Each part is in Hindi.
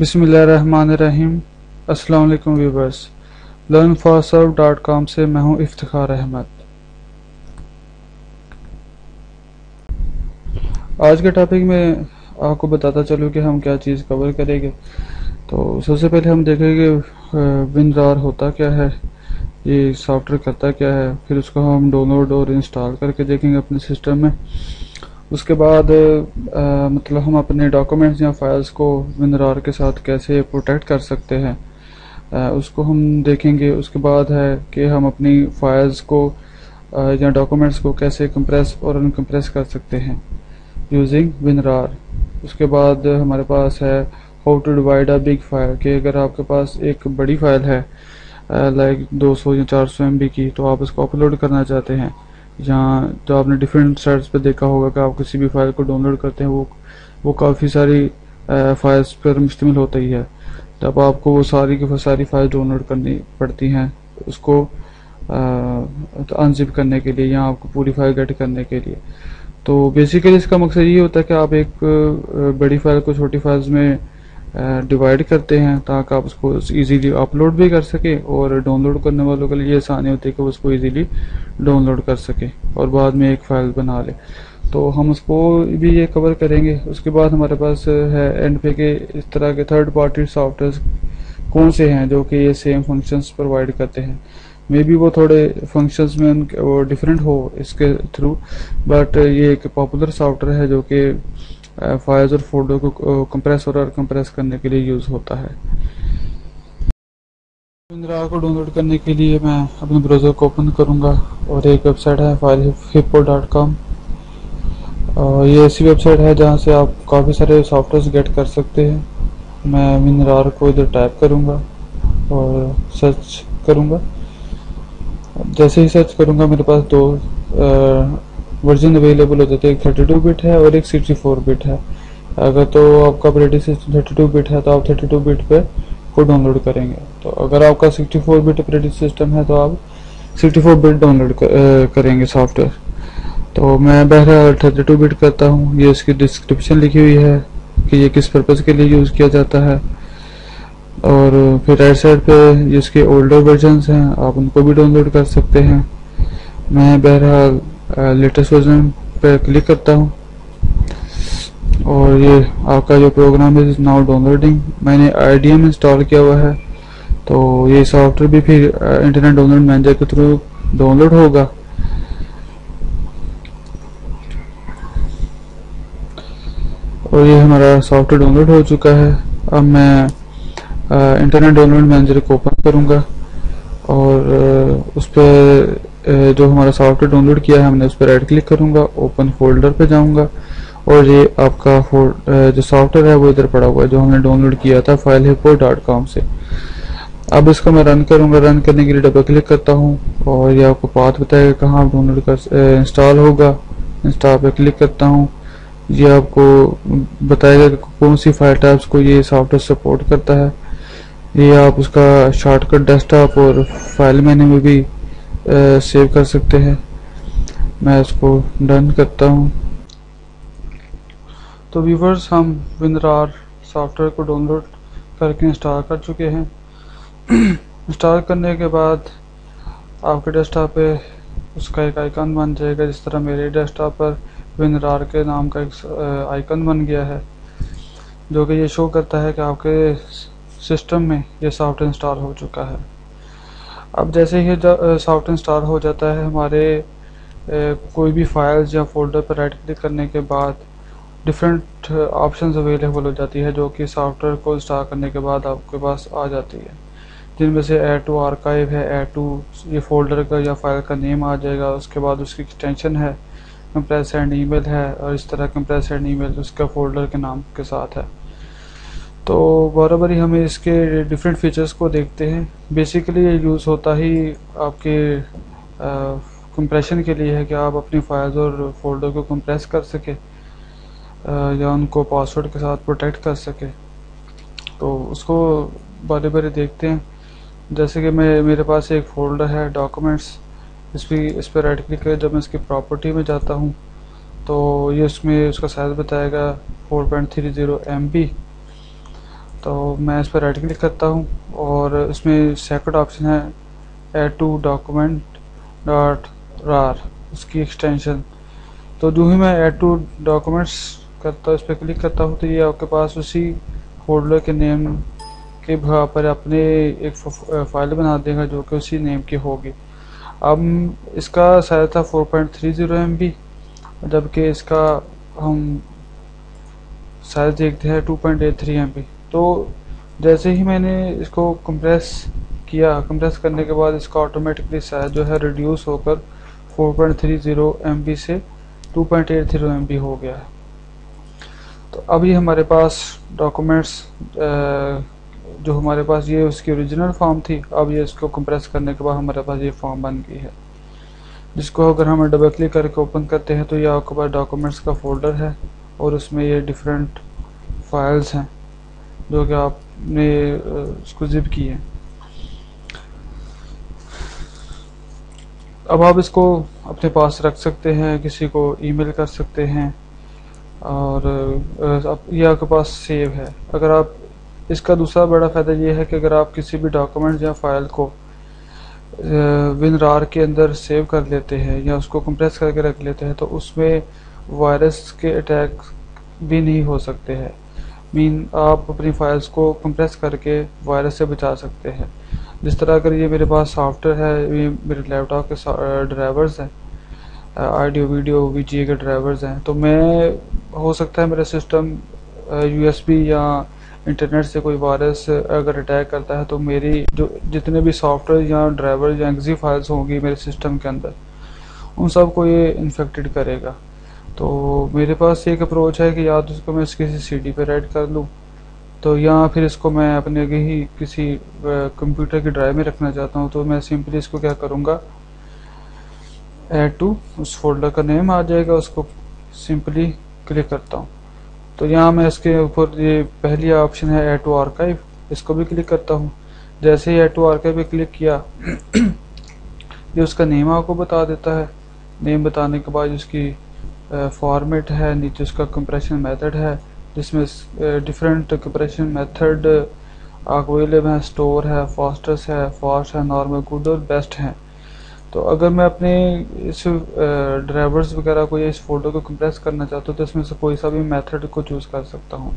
बिस्मिल्लाहिर्रहमानिर्रहीम। अस्सलाम वालेकुम व्यूवर्स, learnfastserve.com से मैं हूं इफ्तिखार अहमद। आज के टॉपिक में आपको बताता चलूँ कि हम क्या चीज़ कवर करेंगे। तो सबसे पहले हम देखेंगे WinRAR होता क्या है, ये सॉफ्टवेयर करता क्या है, फिर उसको हम डाउनलोड और इंस्टॉल करके देखेंगे अपने सिस्टम में। उसके बाद मतलब हम अपने डॉक्यूमेंट्स या फाइल्स को WinRAR के साथ कैसे प्रोटेक्ट कर सकते हैं, उसको हम देखेंगे। उसके बाद है कि हम अपनी फाइल्स को या डॉक्यूमेंट्स को कैसे कंप्रेस और अनकंप्रेस कर सकते हैं यूजिंग WinRAR। उसके बाद हमारे पास है how to divide a big file, कि अगर आपके पास एक बड़ी फाइल है लाइक 200 या 400 MB की, तो आप उसको अपलोड करना चाहते हैं, या जो आपने डिफरेंट साइट्स पे देखा होगा कि आप किसी भी फाइल को डाउनलोड करते हैं वो काफ़ी सारी फाइल्स पर मुश्तमिल होती ही है। तब आपको वो सारी की सारी फाइल डाउनलोड करनी पड़ती हैं उसको अनजिप करने के लिए या आपको पूरी फाइल गेट करने के लिए। तो बेसिकली इसका मकसद ये होता है कि आप एक बड़ी फाइल को छोटी फाइल्स में डिवाइड करते हैं ताकि आप उसको इजीली अपलोड भी कर सके और डाउनलोड करने वालों के लिए आसानी होती है कि वो उसको इजीली डाउनलोड कर सके और बाद में एक फाइल बना ले। तो हम उसको भी ये कवर करेंगे। उसके बाद हमारे पास है एंड पे के इस तरह के थर्ड पार्टी सॉफ्टवेयर कौन से हैं जो कि ये सेम फंक्शंस प्रोवाइड करते हैं। मे बी वो थोड़े फंक्शंस में वो डिफरेंट हो इसके थ्रू, बट ये एक पॉपुलर सॉफ्टवेयर है जो कि फाइल्स और फोल्डर को कंप्रेस और कंप्रेस करने के लिए यूज़ होता है। WinRAR को डाउनलोड करने के लिए मैं अपने ब्राउज़र को ओपन करूंगा और एक वेबसाइट है filehippo.com। ये ऐसी वेबसाइट है जहां से आप काफ़ी सारे सॉफ्टवेयर गेट कर सकते हैं। मैं WinRAR को इधर टाइप करूंगा और सर्च करूंगा। जैसे ही सर्च करूंगा मेरे पास दो वर्जन अवेलेबल हो जाते हैं, एक 32 बिट है और एक 64 बिट है। अगर तो आपका ऑपरेटिंग सिस्टम 32 बिट है तो आप 32 बिट पे को डाउनलोड करेंगे। तो अगर आपका 64 बिट ऑपरेटिंग सिस्टम है तो आप 64 बिट डाउनलोड करेंगे सॉफ्टवेयर। तो मैं बहरहाल 32 बिट करता हूँ। ये इसकी डिस्क्रिप्शन लिखी हुई है कि ये किस पर्पज़ के लिए यूज़ किया जाता है, और फिर राइट साइड पे इसके ओल्डर वर्जन्स हैं, आप उनको भी डाउनलोड कर सकते हैं। मैं बहरहाल लेटेस्ट वर्जन पे क्लिक करता हूँ और ये आपका जो प्रोग्राम है नाउ डाउनलोडिंग। मैंने IDM इंस्टॉल किया हुआ है, तो ये सॉफ्टवेयर भी फिर इंटरनेट डाउनलोड मैनेजर के थ्रू डाउनलोड होगा। और ये हमारा सॉफ्टवेयर डाउनलोड हो चुका है। अब मैं इंटरनेट डाउनलोड मैनेजर को ओपन करूंगा और उस पर जो हमारा सॉफ्टवेयर डाउनलोड किया है हमने उस पर राइट क्लिक करूंगा, ओपन फोल्डर पे जाऊंगा और ये आपका जो सॉफ्टवेयर है वो इधर पड़ा हुआ है जो हमने डाउनलोड किया था filehippo.com से। अब इसको मैं रन करूंगा। रन करने के लिए डबल क्लिक करता हूँ और ये आपको पाथ बताएगा कहाँ आप डाउनलोड कर इंस्टॉल होगा। इंस्टॉल पे क्लिक करता हूँ, ये आपको बताएगा कि कौन सी फाइल टाइप्स को ये सॉफ्टवेयर सपोर्ट करता है। ये आप उसका शॉर्टकट डेस्कटॉप और फाइल मेन्यू में भी सेव कर सकते हैं। मैं इसको डन करता हूँ। तो व्यूवर्स, हम WinRAR सॉफ्टवेयर को डाउनलोड करके इंस्टॉल कर चुके हैं। इंस्टॉल करने के बाद आपके डेस्कटॉप पे उसका एक आइकन बन जाएगा, जिस तरह मेरे डेस्कटॉप पर WinRAR के नाम का एक आइकन बन गया है जो कि ये शो करता है कि आपके सिस्टम में ये सॉफ्टवेयर इंस्टॉल हो चुका है। अब जैसे ही सॉफ्टवेयर इंस्टॉल हो जाता है, हमारे कोई भी फाइल्स या फोल्डर पर राइट क्लिक करने के बाद डिफरेंट ऑप्शंस अवेलेबल हो जाती है जो कि सॉफ्टवेयर को इंस्टॉल करने के बाद आपके पास आ जाती है, जिनमें से ऐड टू आर्काइव है, ऐड टू ये फोल्डर का या फाइल का नेम आ जाएगा। उसके बाद उसकी एक्सटेंशन है, कंप्रेस एंड ईमेल है, और इस तरह कंप्रेस एंड ईमेल उसका फोल्डर के नाम के साथ है। तो बराबर ही हमें इसके डिफरेंट फीचर्स को देखते हैं। बेसिकली ये यूज़ होता ही आपके कंप्रेशन के लिए है कि आप अपनी फाइल्स और फोल्डर को कंप्रेस कर सके या उनको पासवर्ड के साथ प्रोटेक्ट कर सके। तो उसको बारे बारे देखते हैं। जैसे कि मेरे पास एक फ़ोल्डर है डॉक्यूमेंट्स, इस पर राइट क्लिक कर जब मैं इसकी प्रॉपर्टी में जाता हूँ तो ये उसमें उसका साइज़ बताएगा 4.30 MB। तो मैं इस पर राइट क्लिक करता हूँ और इसमें सेकंड ऑप्शन है ऐड टू डॉक्यूमेंट डॉट रार, उसकी एक्सटेंशन। तो जो ही मैं ऐड टू डॉक्यूमेंट्स करता हूँ, इस पर क्लिक करता हूँ, तो ये आपके पास उसी फोल्डर के नेम के बराबर पर अपने एक फाइल बना देगा जो कि उसी नेम की होगी। अब इसका साइज था 4.30 MB, जबकि इसका हम साइज देखते हैं 2.83 MB। तो जैसे ही मैंने इसको कंप्रेस करने के बाद इसका ऑटोमेटिकली साइज जो है रिड्यूस होकर 4.30 MB से 2.80 MB हो गया है। तो अब ये हमारे पास डॉक्यूमेंट्स जो हमारे पास ये उसकी ओरिजिनल फॉर्म थी, अब ये इसको कंप्रेस करने के बाद हमारे पास ये फॉर्म बन गई है, जिसको अगर हम डबल क्लिक करके ओपन करते हैं तो ये आपके पास डॉक्यूमेंट्स का फोल्डर है और उसमें ये डिफरेंट फाइल्स हैं जो कि आपने उसको जिप की है। अब आप इसको अपने पास रख सकते हैं, किसी को ईमेल कर सकते हैं, और ये आपके पास सेव है। अगर आप इसका दूसरा बड़ा फ़ायदा ये है कि अगर आप किसी भी डॉक्यूमेंट या फाइल को WinRAR के अंदर सेव कर लेते हैं या उसको कंप्रेस करके रख लेते हैं तो उसमें वायरस के अटैक भी नहीं हो सकते हैं। आप अपनी फाइल्स को कंप्रेस करके वायरस से बचा सकते हैं। जिस तरह अगर ये मेरे पास सॉफ्टवेयर है, ये मेरे लैपटॉप के ड्राइवर्स हैं, ऑडियो वीडियो VGA के ड्राइवर्स हैं, तो मैं हो सकता है मेरा सिस्टम USB या इंटरनेट से कोई वायरस अगर अटैक करता है तो मेरी जो जितने भी सॉफ्टवेयर या ड्राइवर या एक्जी फाइल्स होंगी मेरे सिस्टम के अंदर, उन सब को ये इन्फेक्टेड करेगा। तो मेरे पास एक अप्रोच है कि या तो इसको मैं किसी CD पे राइट कर लूँ, तो या फिर इसको मैं अपने ही किसी कंप्यूटर की ड्राइव में रखना चाहता हूँ, तो मैं सिंपली इसको क्या करूँगा, ऐड टू, उस फोल्डर का नेम आ जाएगा, उसको सिंपली क्लिक करता हूँ। तो यहाँ मैं इसके ऊपर ये पहली ऑप्शन है ऐड टू आर्काइव, इसको भी क्लिक करता हूँ। जैसे ही ऐड टू आर्काइव पे क्लिक किया ये उसका नेम आपको बता देता है। नेम बताने के बाद उसकी फॉर्मेट है, नीचे उसका कंप्रेशन मेथड है जिसमें डिफरेंट कंप्रेशन मेथड अवेलेबल है, स्टोर है, फास्टेस्ट है, फास्ट है, नॉर्मल, गुड और बेस्ट है। तो अगर मैं अपने इस ड्राइवर्स वगैरह को या इस फोल्डर को कंप्रेस करना चाहता हूँ तो इसमें से कोई सा भी मेथड को चूज़ कर सकता हूँ।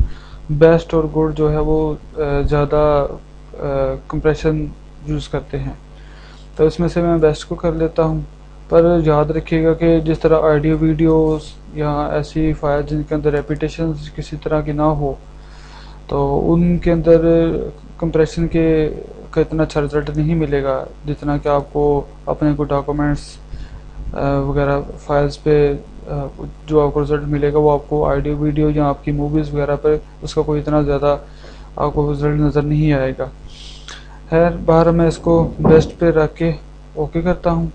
बेस्ट और गुड जो है वो ज़्यादा कंप्रेशन यूज़ करते हैं, तो इसमें से मैं बेस्ट को कर लेता हूँ। पर याद रखिएगा कि जिस तरह ऑडियो वीडियोस या ऐसी फाइल जिनके अंदर रेपिटेशन किसी तरह की ना हो, तो उनके अंदर कंप्रेशन का इतना अच्छा रिजल्ट नहीं मिलेगा जितना कि आपको अपने को डॉक्यूमेंट्स वगैरह फाइल्स पे जो आपको रिजल्ट मिलेगा वो आपको ऑडियो वीडियो या आपकी मूवीज़ वगैरह पर उसका कोई इतना ज़्यादा आपको रिजल्ट नज़र नहीं आएगा। खैर बाहर मैं इसको बेस्ट पे रख के ओके करता हूँ।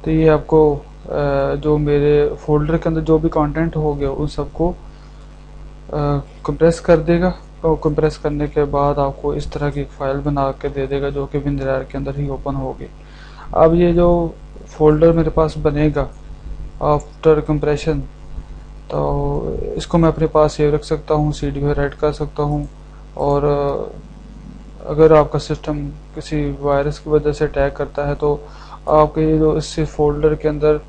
तो ये आपको जो मेरे फोल्डर के अंदर जो भी कंटेंट हो गया उन सबको कंप्रेस कर देगा, और कंप्रेस करने के बाद आपको इस तरह की एक फ़ाइल बना के दे देगा जो कि WinRAR के अंदर ही ओपन होगी। अब ये जो फोल्डर मेरे पास बनेगा आफ्टर कंप्रेशन, तो इसको मैं अपने पास सेव रख सकता हूँ, CD पे राइट कर सकता हूँ। और अगर आपका सिस्टम किसी वायरस की वजह से अटैक करता है तो आपके जो इस फोल्डर के अंदर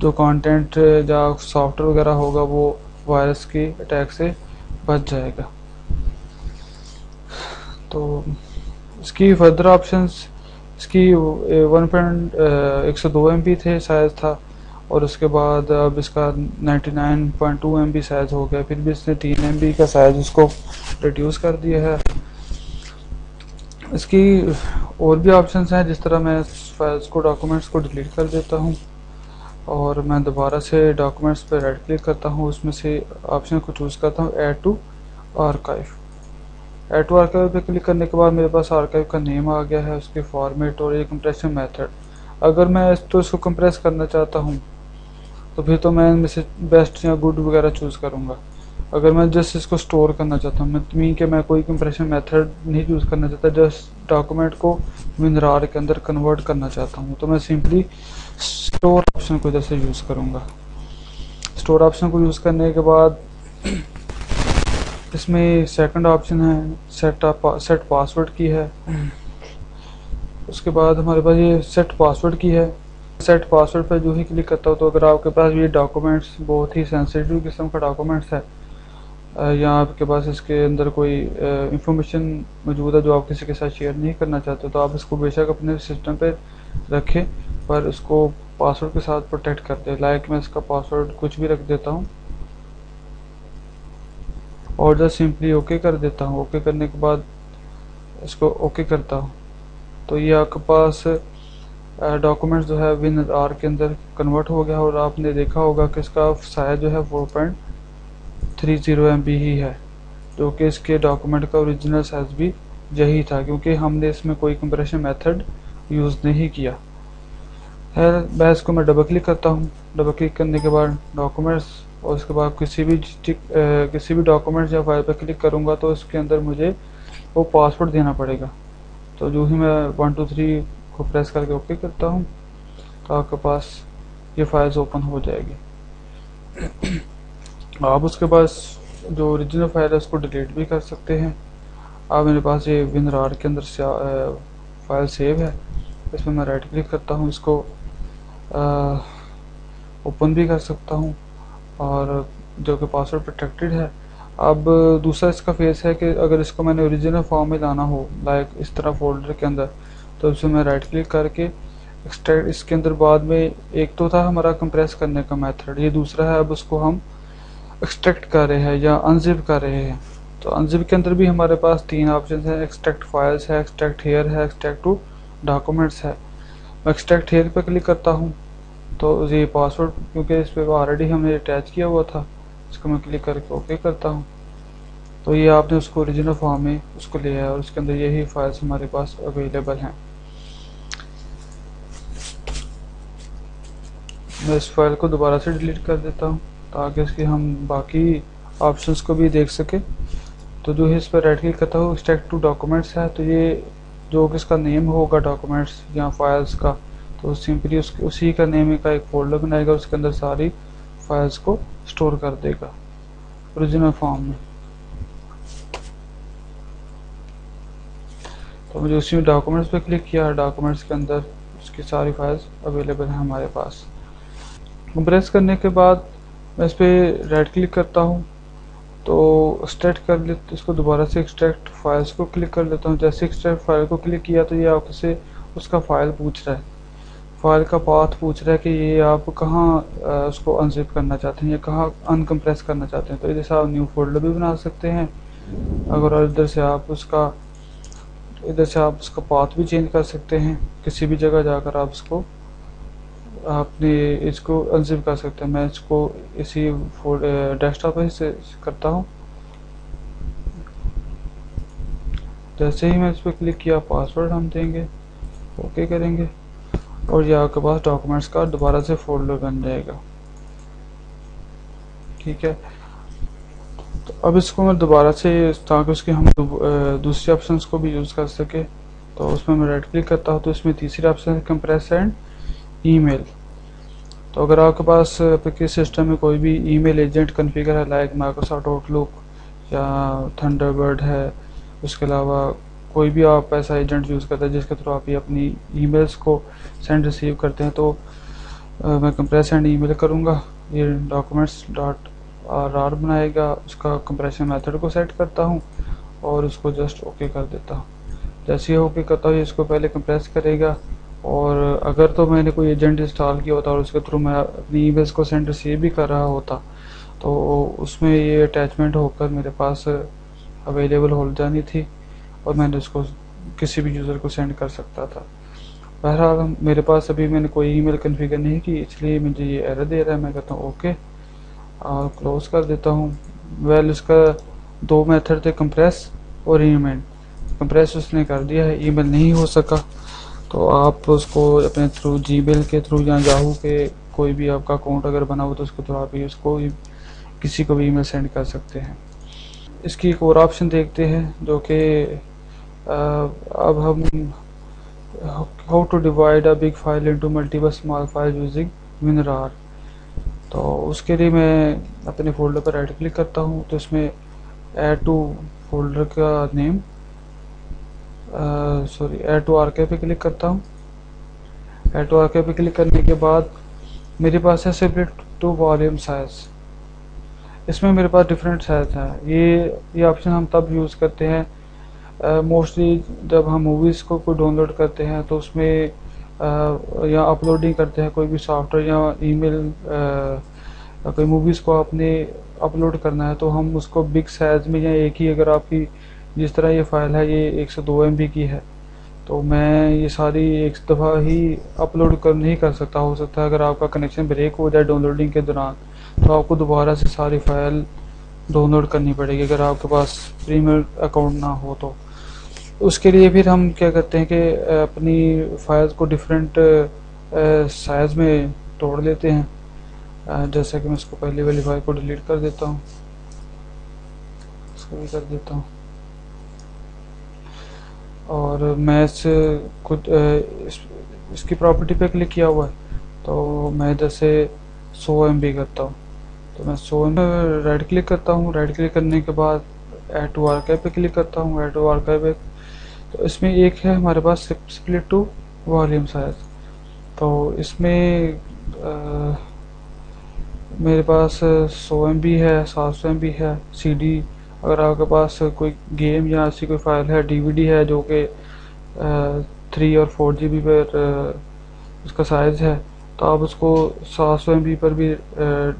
जो कंटेंट या सॉफ्टवेयर वगैरह होगा वो वायरस की अटैक से बच जाएगा। तो इसकी फर्दर ऑप्शंस, इसकी 1.102 MB थे साइज़ था, और उसके बाद अब इसका 99.2 MB साइज़ हो गया। फिर भी इसने 3 MB का साइज़ उसको रिड्यूस कर दिया है। इसकी और भी ऑप्शंस हैं, जिस तरह मैं फाइल्स को डॉक्यूमेंट्स को डिलीट कर देता हूँ और मैं दोबारा से डॉक्यूमेंट्स पर राइट क्लिक करता हूँ, उसमें से ऑप्शन को चूज़ करता हूँ add to archive. Add to archive पे क्लिक करने के बाद मेरे पास आर्काइव का नेम आ गया है, उसके फॉर्मेट और ये कंप्रेशन मेथड। अगर मैं इसको कंप्रेस करना चाहता हूँ तो फिर तो मैं इनमें से बेस्ट या गुड वगैरह चूज़ करूँगा। अगर मैं जस्ट इसको स्टोर करना चाहता हूँ, मीन कि मैं कोई कंप्रेशन मेथड नहीं यूज़ करना चाहता, जस्ट डॉक्यूमेंट को WinRAR के अंदर कन्वर्ट करना चाहता हूँ, तो मैं सिंपली स्टोर ऑप्शन को जैसे यूज़ करूँगा। स्टोर ऑप्शन को यूज़ करने के बाद इसमें सेकंड ऑप्शन है सेट पासवर्ड की है। उसके बाद हमारे पास ये सेट पासवर्ड की है। सेट पासवर्ड पर जो ही क्लिक करता हूँ तो अगर आपके पास ये डॉक्यूमेंट्स बहुत ही सेंसिटिव किस्म का डॉक्यूमेंट्स है या आपके पास इसके अंदर कोई इंफॉर्मेशन मौजूद है जो आप किसी के साथ शेयर नहीं करना चाहते, तो आप इसको बेशक अपने सिस्टम पे रखें, पर इसको पासवर्ड के साथ प्रोटेक्ट कर दें। लाइक मैं इसका पासवर्ड कुछ भी रख देता हूँ और जस्ट सिंपली ओके कर देता हूँ। ओके करने के बाद इसको ओके करता हूँ तो ये आपके पास डॉक्यूमेंट्स जो है WinRAR के अंदर कन्वर्ट हो गया और आपने देखा होगा कि इसका साइज जो है 4.30 MB ही है, जो कि इसके डॉक्यूमेंट का ओरिजिनल साइज भी यही था, क्योंकि हमने इसमें कोई कंप्रेशन मेथड यूज़ नहीं किया है। मैं इसको मैं डबल क्लिक करता हूँ। डबल क्लिक करने के बाद डॉक्यूमेंट्स और उसके बाद किसी भी डॉक्यूमेंट्स या फाइल पर क्लिक करूँगा तो इसके अंदर मुझे वो पासवर्ड देना पड़ेगा। तो जो ही मैं 1 2 3 को प्रेस करके ओके करता हूँ तो आपके पास ये फाइल्स ओपन हो जाएगी। आप उसके पास जो ओरिजिनल फाइल है उसको डिलीट भी कर सकते हैं। अब मेरे पास ये WinRAR के अंदर से फाइल सेव है, इसमें मैं राइट क्लिक करता हूँ, इसको ओपन भी कर सकता हूँ और जो कि पासवर्ड प्रोटेक्टेड है। अब दूसरा इसका फेस है कि अगर इसको मैंने ओरिजिनल फॉर्म में लाना हो लाइक इस तरह फोल्डर के अंदर, तो इसमें मैं राइट क्लिक करके एक्सट्रैक्ट, इसके अंदर बाद में एक तो था हमारा कंप्रेस करने का मेथड, ये दूसरा है अब उसको हम एक्सट्रैक्ट कर रहे हैं या अनजिप कर रहे हैं। तो अनजिप के अंदर भी हमारे पास 3 ऑप्शन है, एक्सट्रैक्ट फाइल्स है, एक्सट्रैक्ट हेयर है, एक्सट्रैक्ट टू डॉक्यूमेंट्स है। मैं एक्सट्रैक्ट हेयर पर क्लिक करता हूँ तो ये पासवर्ड क्योंकि इस पर ऑलरेडी हमने अटैच किया हुआ था, इसको मैं क्लिक करके ओके करता हूँ तो ये आपने उसको ओरिजिनल फॉर्म में उसको लिया है और उसके अंदर यही फाइल्स हमारे पास अवेलेबल हैं। मैं इस फाइल को दोबारा से डिलीट कर देता हूँ ताकि इसकी हम बाकी ऑप्शंस को भी देख सके। तो जो है इस पर राइट क्लिक करता हूँ, एक्सट्रैक्ट टू डॉक्यूमेंट्स है, तो ये जो किसका नेम होगा डॉक्यूमेंट्स या फाइल्स का, तो सिंपली उसी का नेम का एक फोल्डर बनाएगा, उसके अंदर सारी फाइल्स को स्टोर कर देगा ओरिजिनल फॉर्म में। तो मुझे उसी में डॉक्यूमेंट्स पे क्लिक किया, डॉक्यूमेंट्स के अंदर उसकी सारी फाइल्स अवेलेबल हैं हमारे पास। कंप्रेस करने के बाद मैं इस पर राइट क्लिक करता हूँ तो एक्सट्रैक्ट कर ले, इसको दोबारा से एक्सट्रैक्ट फाइल्स को क्लिक कर लेता हूँ। जैसे एक्सट्रैक्ट फाइल को क्लिक किया तो ये आपसे उसका फाइल पूछ रहा है, फाइल का पाथ पूछ रहा है कि ये आप कहाँ उसको अनजिप करना चाहते हैं या कहाँ अनकम्प्रेस करना चाहते हैं। तो इधर से आप न्यू फोल्डर भी बना सकते हैं अगर, इधर से आप उसका पाथ भी चेंज कर सकते हैं, किसी भी जगह जाकर आप इसको अनजिप कर सकते हैं। मैं इसको इसी डेस्कटॉप पे से करता हूँ। जैसे ही मैं इस पर क्लिक किया पासवर्ड हम देंगे, ओके करेंगे और ये आपके पास डॉक्यूमेंट्स का दोबारा से फोल्डर बन जाएगा। ठीक है, तो अब इसको मैं दोबारा से ताकि उसके हम दूसरे ऑप्शंस को भी यूज़ कर सके तो उसमें मैं राइट क्लिक करता हूँ तो इसमें तीसरी ऑप्शन है कंप्रेस एंड ईमेल। तो अगर आपके पास आपके सिस्टम में कोई भी ईमेल एजेंट कॉन्फ़िगर है लाइक माइक्रोसॉफ्ट आउटलुक या थंडरबर्ड है, उसके अलावा कोई भी आप ऐसा एजेंट यूज़ करते हैं जिसके थ्रू आप ये अपनी ईमेल्स को सेंड रिसीव करते हैं, तो मैं कंप्रेस एंड ईमेल करूँगा। ये डॉक्यूमेंट्स डॉट RAR बनाएगा, उसका कंप्रेशन मेथड को सेट करता हूँ और उसको जस्ट ओके कर देता हूँ। जैसे ही ओके करता हूँ इसको पहले कंप्रेस करेगा और अगर तो मैंने कोई एजेंट इंस्टॉल किया होता और उसके थ्रू मैं अपनी ईमेल्स को सेंड रिसीव भी कर रहा होता तो उसमें ये अटैचमेंट होकर मेरे पास अवेलेबल हो जानी थी और मैंने उसको किसी भी यूज़र को सेंड कर सकता था। बहरहाल मेरे पास अभी मैंने कोई ईमेल कॉन्फ़िगर नहीं की, इसलिए मुझे ये एरर दे रहा है। मैं कहता हूँ ओके और क्लोज कर देता हूँ। वेल इसका 2 मेथड थे, कंप्रेस और ईमेल। कंप्रेस उसने कर दिया है, ईमेल नहीं हो सका, तो आप उसको अपने थ्रू जीमेल के थ्रू या याहू के कोई भी आपका अकाउंट अगर बना हो तो उसके थ्रू आप उसको किसी को भी ईमेल सेंड कर सकते हैं। इसकी एक और ऑप्शन देखते हैं जो कि अब हम how to divide a big file into multiple small file using WinRAR। तो उसके लिए मैं अपने फोल्डर पर राइट क्लिक करता हूँ तो इसमें ऐड टू फोल्डर का name, sorry add to archive पे क्लिक करता हूँ। ऐड टू आर्काइव पे क्लिक करने के बाद मेरे पास है स्प्लिट टू वॉल्यूम साइज। इसमें मेरे पास डिफरेंट साइज है। ये ऑप्शन हम तब यूज़ करते हैं मोस्टली जब हम मूवीज़ को कोई डाउनलोड करते हैं, तो उसमें या अपलोडिंग करते हैं कोई भी सॉफ्टवेयर या ईमेल, कोई मूवीज़ को आपने अपलोड करना है तो हम उसको बिग साइज़ में, या एक ही, अगर आपकी जिस तरह ये फाइल है ये 102 MB की है, तो मैं ये सारी एक दफ़ा ही अपलोड कर नहीं कर सकता। हो सकता है अगर आपका कनेक्शन ब्रेक हो जाए डाउनलोडिंग के दौरान, तो आपको दोबारा से सारी फाइल डाउनलोड करनी पड़ेगी अगर आपके पास प्रीमियर अकाउंट ना हो तो। उसके लिए फिर हम क्या करते हैं कि अपनी फाइल्स को डिफरेंट साइज़ में तोड़ लेते हैं। जैसे कि मैं इसको पहली वाली फाइल को डिलीट कर देता हूँ, इसको भी कर देता हूँ, और मैं इस कुछ इसकी प्रॉपर्टी पे क्लिक किया हुआ है, तो मैं जैसे 100 MB करता हूँ, तो मैं 100 MB राइट क्लिक करता हूँ। राइट क्लिक करने के बाद ऐड टू आर्काइव पे क्लिक करता हूँ। ऐड टू आर्काइव पे, तो इसमें एक है हमारे पास स्प्लिट टू वॉल्यूम साइज। तो इसमें मेरे पास 100 MB है, 700 MB है। CD, अगर आपके पास कोई गेम या ऐसी कोई फाइल है, DVD है जो कि 3 और 4 GB पर उसका साइज़ है, तो आप उसको 700 MB पर भी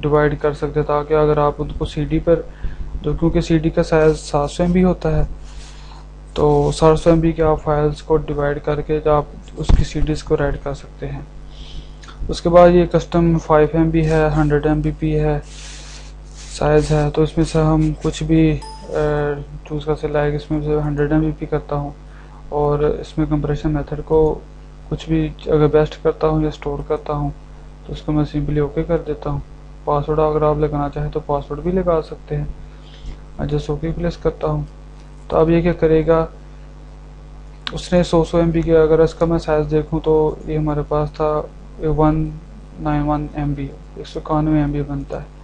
डिवाइड कर सकते हैं, ताकि अगर आप उनको CD पर, जो क्योंकि CD का साइज़ 700 MB होता है, तो 700 MB के आप फाइल्स को डिवाइड करके आप उसकी CDs को राइट कर सकते हैं। उसके बाद ये कस्टम 5 MB है, 100 MB है साइज़ है, तो इसमें से हम कुछ भी चूज़ कर सकते, लाइक इसमें से 100 MB करता हूँ, और इसमें कंप्रेशन मेथड को कुछ भी अगर बेस्ट करता हूँ या स्टोर करता हूँ, तो उसको मैं सिंपली ओके कर देता हूँ। पासवर्ड अगर आप लगाना चाहें तो पासवर्ड भी लगा सकते हैं। मैं जस्ट ओके प्लेस करता हूँ, तो अब ये क्या करेगा, उसने 100 MB के, अगर इसका मैं साइज़ देखूँ तो ये हमारे पास था 191 MB, 191 MB बनता है।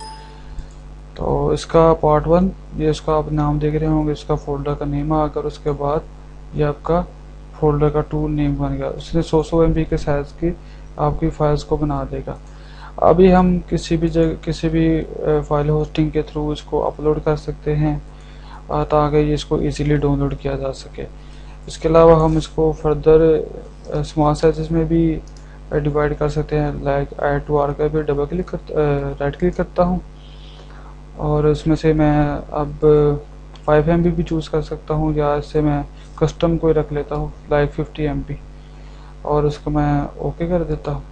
तो इसका पार्ट 1, ये इसका आप नाम देख रहे होंगे, इसका फोल्डर का नेम आकर उसके बाद ये आपका फोल्डर का टूल नेम बन गया। उसने 100 MB के साइज़ की आपकी फाइल्स को बना देगा। अभी हम किसी भी जगह, किसी भी फाइल होस्टिंग के थ्रू इसको अपलोड कर सकते हैं, ताकि इसको इजीली डाउनलोड किया जा सके। इसके अलावा हम इसको फर्दर स्मॉल साइज़ में भी डिवाइड कर सकते हैं, लाइक ऐड टू आर्काइव पे डबल क्लिक राइट क्लिक करता हूँ, और इसमें से मैं अब 5 MB भी चूज़ कर सकता हूँ, या इससे मैं कस्टम कोई रख लेता हूँ लाइक 50 MB, और उसको मैं ओके कर देता हूँ।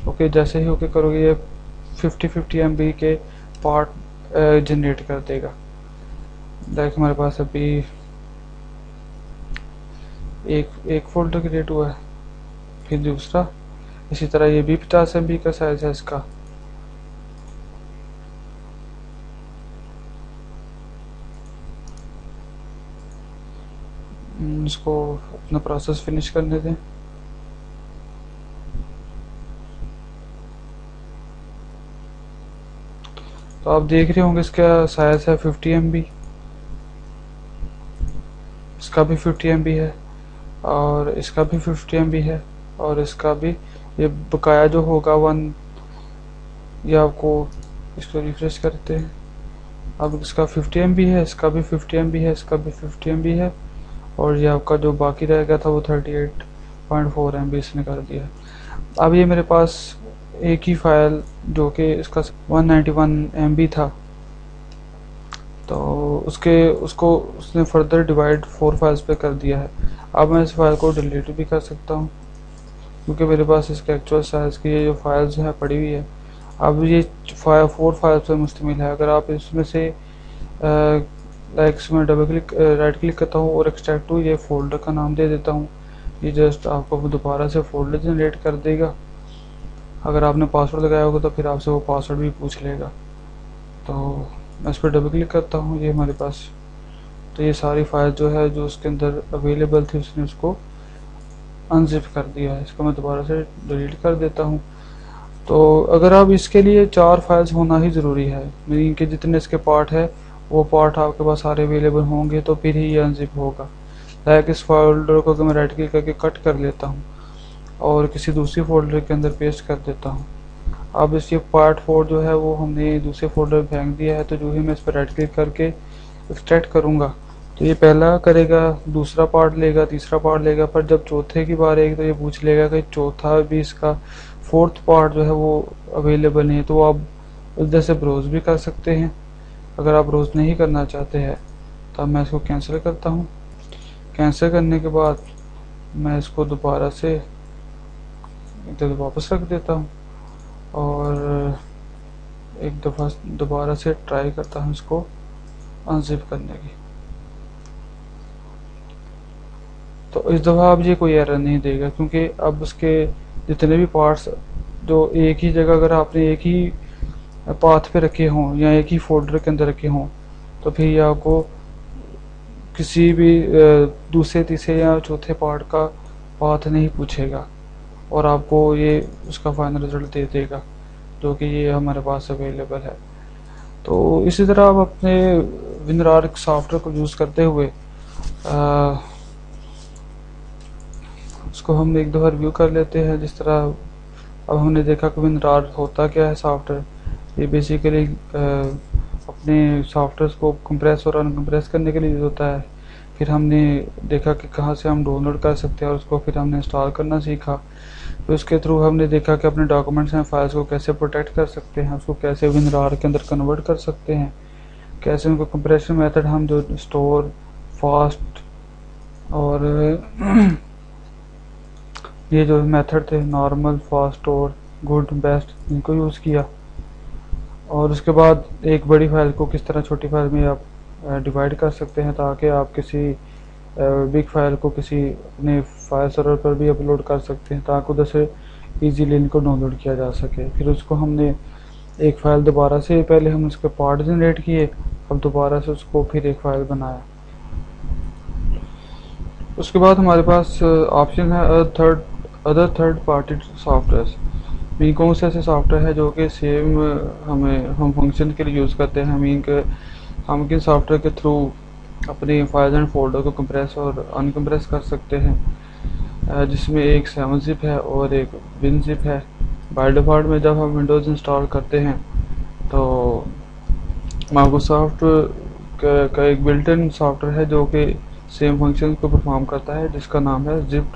ओके जैसे ही ओके करोगे ये 50 MB के पार्ट जनरेट कर देगा। लाइक हमारे पास अभी एक फोल्डर क्रिएट हुआ है, फिर दूसरा, इसी तरह ये भी 50 MB का साइज है इसका। इसको अपना प्रोसेस फिनिश करने दें। तो आप देख रहे होंगे इसका साइज है 50 MB, इसका भी 50 MB है, और इसका भी 50 MB है, और इसका भी। ये बकाया जो होगा 1, ये आपको, इसको रिफ्रेश करते हैं, अब इसका 50 MB है, इसका भी 50 MB है, इसका भी 50 MB है, और ये आपका जो बाकी रह गया था वो 38.4 MB इसने कर दिया। अब ये मेरे पास एक ही फाइल जो कि इसका 191 MB था, तो उसको उसने फर्दर डिवाइड 4 फाइल्स पे कर दिया है। अब मैं इस फाइल को डिलीट भी कर सकता हूँ, क्योंकि मेरे पास इसके एक्चुअल साइज़ की ये जो फाइल्स है पड़ी हुई है। अब ये 4 फाइल्स पे मुश्तमिल है। अगर आप इसमें से लाइक इसमें डबल क्लिक राइट क्लिक करता हूँ और एक्सट्रैक्ट टू, ये फोल्डर का नाम दे देता हूँ, ये जस्ट आपको दोबारा से फोल्डर जनरेट कर देगा। अगर आपने पासवर्ड लगाया होगा तो फिर आपसे वो पासवर्ड भी पूछ लेगा। तो मैं इस पर डबल क्लिक करता हूँ, ये हमारे पास, तो ये सारी फाइल जो है जो उसके अंदर अवेलेबल थी उसने उसको अनजिप कर दिया है। इसको मैं दोबारा से डिलीट कर देता हूँ। तो अगर आप इसके लिए 4 फाइल्स होना ही ज़रूरी है, मीनिंग कि जितने इसके पार्ट है वो पार्ट आपके पास सारे अवेलेबल होंगे तो फिर ही ये अनजिप होगा। लाइक इस फोल्डर को अगर मैं राइट क्लिक करके कट कर लेता हूँ और किसी दूसरी फोल्डर के अंदर पेस्ट कर देता हूँ। अब इस ये पार्ट 4 जो है वो हमने दूसरे फोल्डर में फेंक दिया है, तो जो ही मैं इस पर राइट क्लिक करके एक्सट्रैक्ट करूँगा तो ये पहला करेगा, दूसरा पार्ट लेगा, तीसरा पार्ट लेगा, पर जब चौथे की बार आएगी तो ये पूछ लेगा कि चौथा भी इसका फोर्थ पार्ट जो है वो अवेलेबल नहीं है। तो आप उधर से ब्राउज भी कर सकते हैं। अगर आप ब्राउज नहीं करना चाहते हैं तो मैं इसको कैंसिल करता हूँ। कैंसिल करने के बाद मैं इसको दोबारा से इधर वापस रख देता हूँ और एक दफ़ा दोबारा से ट्राई करता हूँ इसको अनजिप करने की। तो इस दफ़ा अब ये कोई एरर नहीं देगा, क्योंकि अब उसके जितने भी पार्ट्स जो एक ही जगह अगर आपने एक ही पाथ पे रखे हों या एक ही फोल्डर के अंदर रखे हों तो फिर ये आपको किसी भी दूसरे तीसरे या चौथे पार्ट का पाथ नहीं पूछेगा और आपको ये उसका फाइनल रिजल्ट दे देगा जो कि ये हमारे पास अवेलेबल है। तो इसी तरह आप अपने WinRAR सॉफ्टवेयर को यूज़ करते हुए उसको हम एक दफ़ा रिव्यू कर लेते हैं। जिस तरह अब हमने देखा कि WinRAR होता क्या है सॉफ्टवेयर, ये बेसिकली अपने सॉफ्टवेयर को कंप्रेस और अनकम्प्रेस करने के लिए यूज़ होता है। फिर हमने देखा कि कहाँ से हम डाउनलोड कर सकते हैं और उसको फिर हमने इंस्टॉल करना सीखा। फिर उसके थ्रू हमने देखा कि अपने डॉक्यूमेंट्स एंड फाइल्स को कैसे प्रोटेक्ट कर सकते हैं, उसको कैसे WinRAR के अंदर कन्वर्ट कर सकते हैं, कैसे उनको कंप्रेशन मेथड हम जो स्टोर, फास्ट और ये जो मेथड थे normal, fast, store, good, best, इनको यूज़ किया। और उसके बाद एक बड़ी फाइल को किस तरह छोटी फाइल में आप डिवाइड कर सकते हैं ताकि आप किसी बिग फाइल को किसी अपने फाइल सर्वर पर भी अपलोड कर सकते हैं ताकि उधर से इजीली इनको डाउनलोड किया जा सके। फिर उसको हमने एक फ़ाइल दोबारा से, पहले हम उसके पार्ट जनरेट किए, अब दोबारा से उसको फिर एक फ़ाइल बनाया। उसके बाद हमारे पास ऑप्शन है other third party software. Mean कौन से ऐसे सॉफ्टवेयर है जो कि सेम हम फंक्शन के लिए यूज़ करते हैं। मीन के हम किन सॉफ्टवेयर के थ्रू अपनी फाइल्स एंड फोल्डर को कंप्रेस और अनकम्प्रेस कर सकते हैं, जिसमें एक 7-zip है और एक WinZip है। बाय डिफ़ॉल्ट में जब हम विंडोज़ इंस्टॉल करते हैं तो माइक्रोसॉफ्ट का एक बिल्ट इन सॉफ्टवेयर है जो कि सेम फंक्शन को परफॉर्म करता है, जिसका नाम है जिप,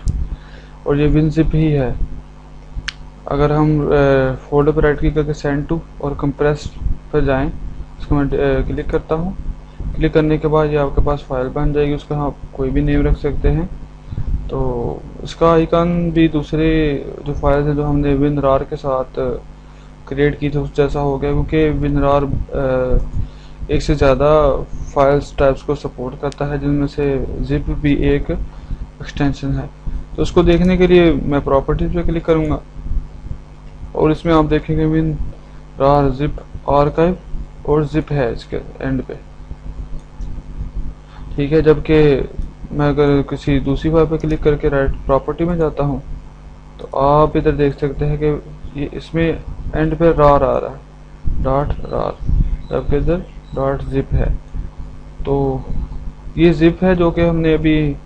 और ये WinZip ही है। अगर हम फोल्डर पर राइट क्लिक करके सेंड टू और कंप्रेस पर जाएं, इसको मैं क्लिक करता हूँ। क्लिक करने के बाद ये आपके पास फाइल बन जाएगी, उसका आप कोई भी नेम रख सकते हैं। तो इसका आइकन भी दूसरे जो फाइल्स हैं जो हमने WinRAR के साथ क्रिएट की थी उस जैसा हो गया, क्योंकि WinRAR एक से ज़्यादा फाइल्स टाइप्स को सपोर्ट करता है, जिनमें से जिप भी एक एक्सटेंशन है। तो उसको देखने के लिए मैं प्रॉपर्टीज पे क्लिक करूँगा और इसमें आप देखेंगे WinRAR जिप आर्काइव और जिप है इसके एंड पे, ठीक है। जबकि मैं अगर किसी दूसरी फाइल पे क्लिक करके राइट प्रॉपर्टी में जाता हूँ तो आप इधर देख सकते हैं कि ये इसमें एंड पे RAR आ रहा है, .RAR, जबकि इधर .zip है। तो ये जिप है जो कि हमने अभी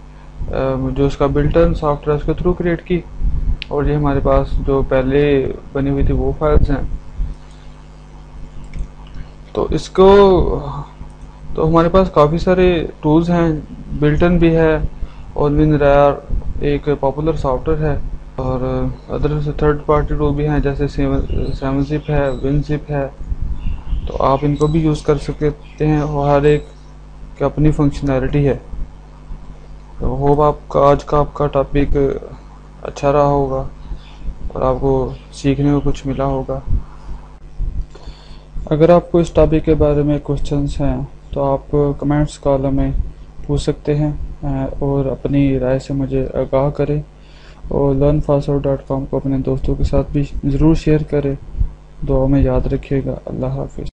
जो इसका बिल्ट इन सॉफ्टवेयर उसके थ्रू क्रिएट की, और ये हमारे पास जो पहले बनी हुई थी वो फाइल्स हैं। तो इसको तो हमारे पास काफ़ी सारे टूल्स हैं, बिल्ट इन भी है और WinRAR एक पॉपुलर सॉफ्टवेयर है, और अदर थर्ड पार्टी टूल भी हैं जैसे 7-zip है, WinZip है। तो आप इनको भी यूज़ कर सकते हैं और हर एक की अपनी फंक्शनैलिटी है। तो होप आज का आपका टॉपिक अच्छा रहा होगा और आपको सीखने को कुछ मिला होगा। अगर आपको इस टॉपिक के बारे में क्वेश्चंस हैं तो आप कमेंट्स कॉलम में पूछ सकते हैं और अपनी राय से मुझे आगाह करें, और learnfaster.com को अपने दोस्तों के साथ भी ज़रूर शेयर करें। दुआ में याद रखिएगा। अल्लाह हाफिज़।